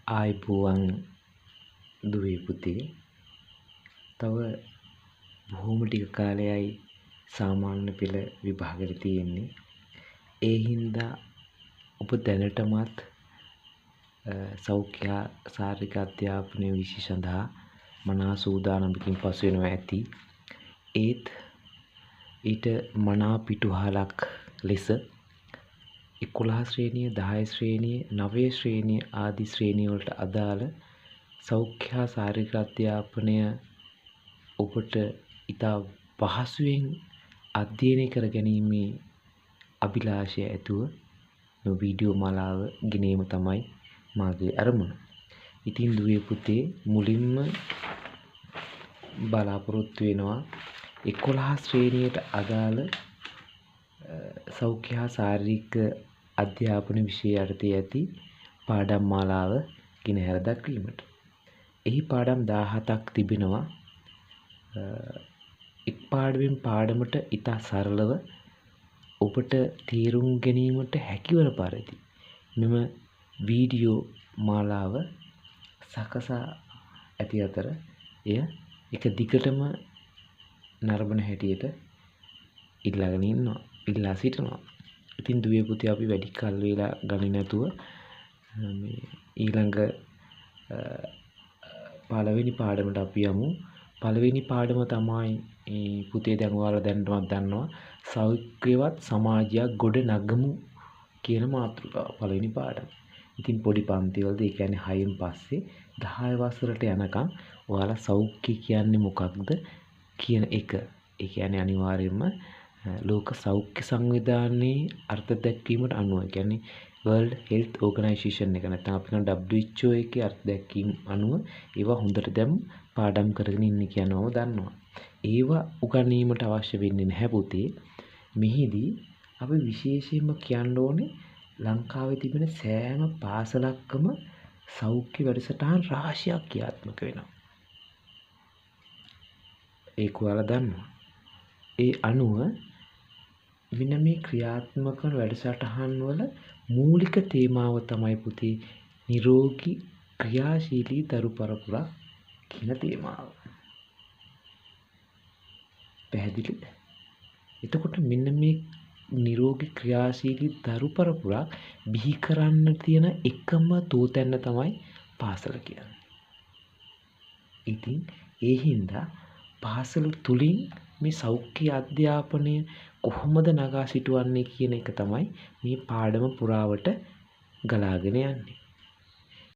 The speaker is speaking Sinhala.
ආයිබෝවන් දුවේ පුතේ. තව බොහොම ටික කාලයයි සාමාන්‍ය පෙළ විභාගෙට තියෙන්නේ. ඒ හින්දා ඔබ දැනටමත් සෞඛ්‍ය ශාරීරික අධ්‍යාපනය විෂය සඳහා මනා සූදානමකින් පසු වෙනවා ඇති. ඒත් ඊට මනා පිටුහලක් ලෙස 11 ශ්‍රේණිය 10 ශ්‍රේණිය 9 ශ්‍රේණිය ආදී ශ්‍රේණිය වලට අදාළ සෞඛ්‍ය ශාරීරික අධ්‍යාපනය ඔබට ඉතා පහසුවෙන් අධ්‍යයනය කර ගැනීමේ අභිලාෂය ඇතුව මේ වීඩියෝ මාලාව ගෙනීම තමයි මාගේ අරමුණ. ඉතින් දුවේ පුතේ මුලින්ම බලාපොරොත්තු වෙනවා 11 ශ්‍රේණියට අදාළ සෞඛ්‍ය ශාරීරික අධ්‍යාපන විෂය යටතේ ඇති පාඩම් මාලාව ගෙනහැර දක්වීමට. එහි පාඩම් 17ක් තිබෙනවා. එක් පාඩමෙන් පාඩමට ඉතා සරලව ඔබට තේරුම් ගැනීමට හැකිවන පරිදි මෙම වීඩියෝ මාලාව සකසා ඇති අතර එය එක දිගටම නරඹන හැටියට ඉල්ලා සිටිනවා. ඉතින් දුවේ පුතේ අපි වැඩි කල් වේලා ගන්නේ නැතුව මේ ඊළඟ පළවෙනි පාඩමට අපි යමු. පළවෙනි පාඩම තමයි පුතේ දැන් ඔයාලා දැනටමත් දන්නවා සෞඛ්‍යවත් සමාජයක් ගොඩ නගමු කියන මාතෘකාව පළවෙනි පාඩම. ඉතින් පොඩි පන්තිවලදී ඒ කියන්නේ 6න් පස්සේ 10 වසරට යනකම් ඔයාලා සෞඛ්‍ය කියන්නේ මොකක්ද කියන එක. ඒ කියන්නේ අනිවාර්යයෙන්ම ලෝක සෞඛ්‍ය සංවිධානයේ අර්ථ දැක්වීමට අනුව කියන්නේ World Health Organization එක නැත්නම් අපි කියන WHO එකේ අර්ථ දැක්වීම අනුව ඒවා හොඳට දැන් පාඩම් කරගෙන ඉන්නේ කියනවම දන්නවා. ඒවා උගන්වීමට අවශ්‍ය වෙන්නේ නැහැ පුතේ. මෙහිදී අපි විශේෂයෙන්ම කියන්න ඕනේ ලංකාවේ තිබෙන සෑම පාසලක්කම සෞඛ්‍ය වැඩසටහන් රාශියක් ක්‍රියාත්මක වෙනවා. ඒක ඔයාලා දන්නවා. ඒ අනුව මෙන්න මේ ක්‍රියාත්මක වන වැඩසටහන් වල මූලික තේමාව තමයි පුතේ නිරෝගී ක්‍රියාශීලී දරු පරපුරක් කියන තේමාව. පැහැදිලිද? එතකොට මෙන්න මේ නිරෝගී ක්‍රියාශීලී දරු පරපුරක් බිහි කරන්න තියෙන එකම තෝතැන්න තමයි පාසල කියන්නේ. ඉතින් ඒ හින්දා පාසල තුලින් මේ සෞඛ්‍ය අධ්‍යාපනය කොහොමද නගා සිටුවන්නේ කියන එක තමයි මේ පාඩම පුරාවට ගලාගෙන යන්නේ.